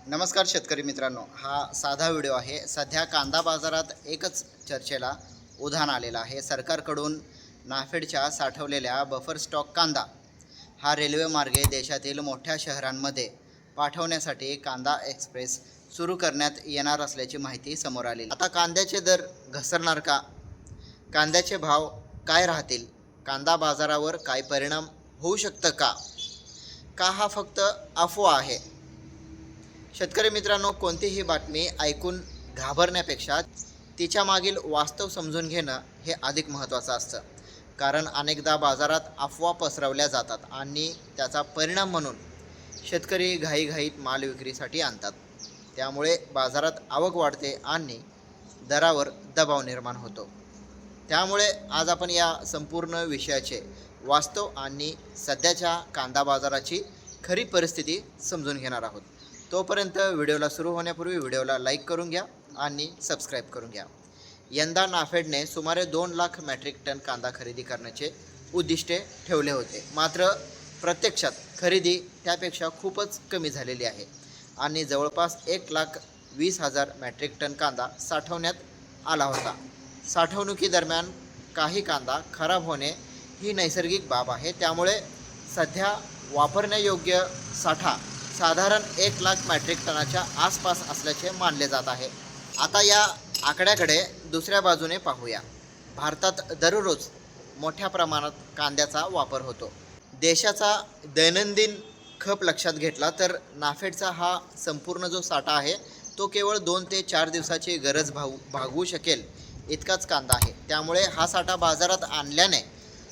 नमस्कार शेतकरी मित्रांनो, हा साधा व्हिडिओ आहे। सध्या कांदा बाजारात एकच चर्चेला उधाण आलेलं आहे। सरकारकडून नाफेडच्या साठवलेल्या बफर स्टॉक कांदा हा रेल्वे मार्गे देशातील मोठ्या शहरांमध्ये पाठवण्यासाठी कांदा एक्सप्रेस सुरू करण्यात येणार असल्याची माहिती समोर आली। आता कांद्याचे दर घसरणार का? कांद्याचे भाव काय राहतील? कांदा बाजारावर काय परिणाम होऊ शकतं का? हा फक्त अफवा आहे? शेतकरी मित्रांनो, कोणतीही बातमी ऐकून घाबरण्यापेक्षा तिच्या मागील वास्तव समजून घेणं हे अधिक महत्त्वाचं असतं। कारण अनेकदा बाजारात अफवा पसरवल्या जातात आणि त्याचा परिणाम म्हणून शेतकरी घाईघाईत माल विक्रीसाठी आणतात। त्यामुळे बाजारात आवक वाढते आणि दरावर दबाव निर्माण होतो। त्यामुळे आज आपण या संपूर्ण विषयाचे वास्तव आणि सध्याच्या कांदा बाजाराची खरी परिस्थिती समजून घेणार आहोत। तोपर्यंत व्हिडिओला सुरू होण्यापूर्वी व्हिडिओला लाईक करून घ्या आणि सबस्क्राईब करून घ्या। यंदा नाफेडने सुमारे 2 लाख मेट्रिक टन कांदा खरेदी करण्याचे उद्दिष्टे ठेवले होते। मात्र प्रत्यक्षात खरेदी त्यापेक्षा खूपच कमी झालेली आहे आणि जवळपास 1,20,000 मेट्रिक टन कांदा साठवण्यात आला होता। साठवणुकीदरम्यान काही कांदा खराब होणे ही नैसर्गिक बाब आहे। त्यामुळे सध्या वापरण्यायोग्य साठा साधारण 1 लाख मेट्रिक टनाच्या आसपास असल्याचे मानले जात आहे। आता या आकड्याकडे दुसऱ्या बाजूने पाहूया। भारतात दररोज मोठ्या प्रमाणात कांद्याचा वापर होतो। देशाचा दैनंदिन खप लक्षात घेतला तर नाफेडचा हा संपूर्ण जो साठा आहे तो केवळ 2 ते 4 दिवसाची गरज भागवू शकेल इतकाच कांदा आहे। त्यामुळे हा साठा बाजारात आणल्याने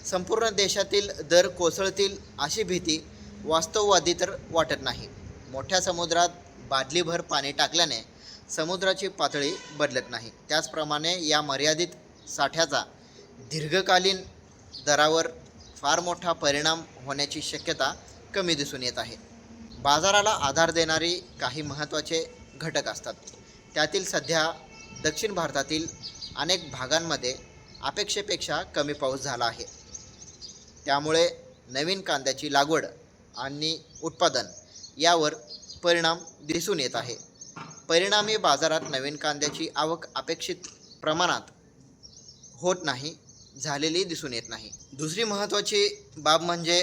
संपूर्ण देशातील दर कोसळतील अशी भीती वास्तववादी तर वाटत नाही। मोठ्या समुद्रात बादलीभर पाणी टाकल्याने समुद्राची पातळी बदलत नाही, त्याचप्रमाणे या मर्यादित साठ्याचा दीर्घकालीन दरावर फार मोठा परिणाम होण्याची शक्यता कमी दिसून येत आहे। बाजाराला आधार देणारी काही महत्त्वाचे घटक असतात। त्यातील सध्या दक्षिण भारतातील अनेक भागांमध्ये अपेक्षेपेक्षा कमी पाऊस झाला आहे। त्यामुळे नवीन कांद्याची लागवड आणि उत्पादन यावर परिणाम दिसून येत आहे। परिणामी बाजारात नवीन कांद्याची आवक अपेक्षित प्रमाणात झालेली दिसून येत नाही। दुसरी महत्त्वाची बाब म्हणजे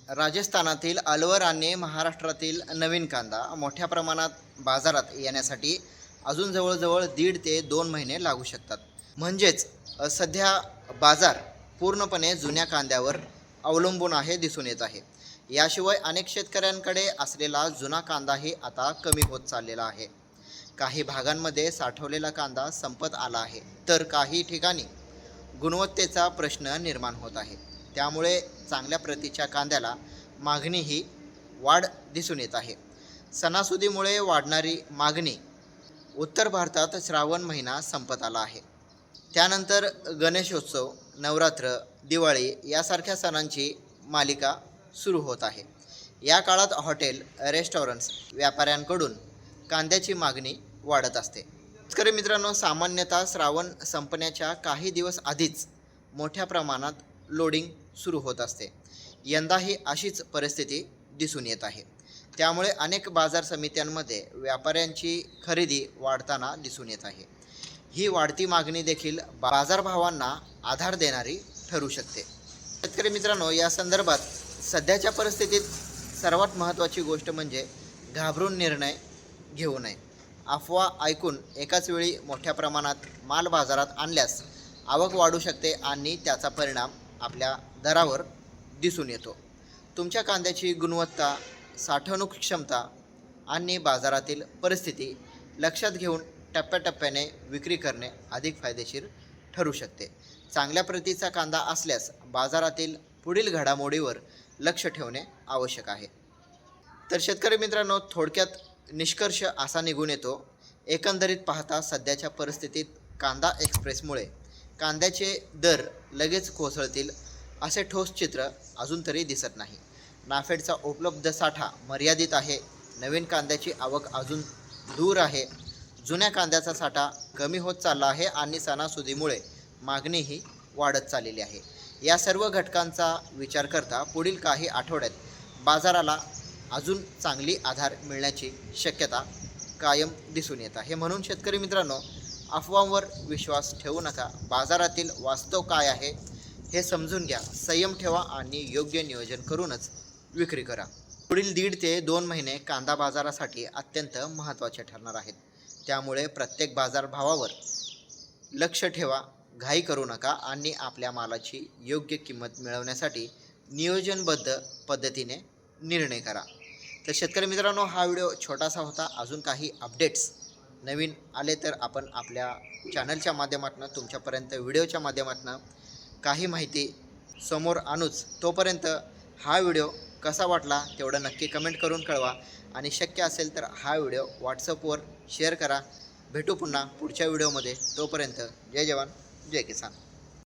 राजस्थानातील अलवर आणि महाराष्ट्रातील नवीन कांदा मोठ्या प्रमाणात बाजारात येण्यासाठी अजून जवळजवळ 1.5 ते 2 महिने लागू शकतात। म्हणजेच सध्या बाजार पूर्णपणे जुन्या कांद्यावर अवलंबून आहे दिसून येत आहे। याशिवाय अनेक शेतकऱ्यांकडे असलेला जुना कांदाही आता कमी होत चाललेला आहे। काही भागांमध्ये साठवलेला कांदा संपत आला आहे, तर काही ठिकाणी गुणवत्तेचा प्रश्न निर्माण होत आहे। त्यामुळे चांगल्या प्रतीच्या कांद्याला मागणीही वाढ दिसून येत आहे। सणासुदीमुळे वाढणारी मागणी उत्तर भारतात श्रावण महिना संपत आला आहे। त्यानंतर गणेशोत्सव, नवरात्र, दिवाळी यासारख्या सणांची मालिका सुरू होत आहे। या काळात हॉटेल, रेस्टॉरंट्स व्यापाऱ्यांकडून कांद्याची मागणी वाढत असते। शेतकरी मित्रांनो, सामान्यतः श्रावण संपण्याच्या काही दिवस आधीच मोठ्या प्रमाणात लोडिंग सुरू होत असते। यंदाही अशीच परिस्थिती दिसून येत आहे। त्यामुळे अनेक बाजार समित्यांमध्ये व्यापाऱ्यांची खरेदी वाढताना दिसून येत आहे। ही वाढती मागणी देखील बाजारभावांना आधार देणारी ठरू शकते। शेतकरी मित्रांनो, या संदर्भात सध्याच्या परिस्थितीत सर्वात महत्त्वाची गोष्ट म्हणजे घाबरून निर्णय घेऊ नये। अफवा ऐकून एकाच वेळी मोठ्या प्रमाणात माल बाजारात आणल्यास आवक वाढू शकते आणि त्याचा परिणाम आपल्या दरावर दिसून येतो। तुमच्या कांद्याची गुणवत्ता, साठवणूक क्षमता आणि बाजारातील परिस्थिती लक्षात घेऊन टप्प्याटप्प्याने विक्री करणे अधिक फायदेशीर ठरू शकते। चांगल्या प्रतीचा कांदा असल्यास बाजारातील पुढील घडामोडीवर लक्ष ठेवणे आवश्यक आहे। तर शेतकरी मित्रांनो, थोडक्यात निष्कर्ष असा निघून येतो, एकंदरीत पाहता सध्याच्या परिस्थितीत कांदा एक्सप्रेसमुळे कांद्याचे दर लगेच कोसळतील असे ठोस चित्र अजून तरी दिसत नाही। नाफेडचा उपलब्ध साठा मर्यादित आहे। नवीन कांद्याची आवक अजून दूर आहे। जुन्या कांद्याचा साठा कमी होत चालला आहे आणि सणासुदीमुळे मागणीही वाढत चाललेली आहे। या सर्व घटकांचा विचार करता पुढील काही आठवड्यात बाजाराला अजून चांगली आधार मिळण्याची शक्यता कायम दिसून येत आहे. म्हणून शेतकरी मित्रांनो, अफवांवर विश्वास ठेवू नका. बाजारातील वास्तव काय आहे हे समजून घ्या, संयम ठेवा आणि योग्य नियोजन करूनच विक्री करा. पुढील 1.5 ते 2 महिने कांदा बाजारासाठी अत्यंत महत्त्वाचे ठरणार आहेत. त्यामुळे प्रत्येक बाजारभावावर लक्ष ठेवा, घाई करू नका आणि आपल्या मालाची योग्य किंमत मिळवण्यासाठी नियोजनबद्ध पद्धतीने निर्णय करा. तर शेतकरी मित्रांनो, हा व्हिडिओ छोटासा होता. अजून काही अपडेट्स नवीन आले तर आपण आपल्या चॅनलच्या माध्यमातून तुमच्यापर्यंत व्हिडिओच्या माध्यमातून काही माहिती समोर आणूच. तोपर्यंत हा व्हिडिओ कसा वाटला तेवढं नक्की कमेंट करून कळवा आणि शक्य असेल तर हा व्हिडिओ व्हॉट्सअपवर शेअर करा. भेटू पुन्हा पुढच्या व्हिडिओमध्ये. तोपर्यंत जय जवान जय किसान.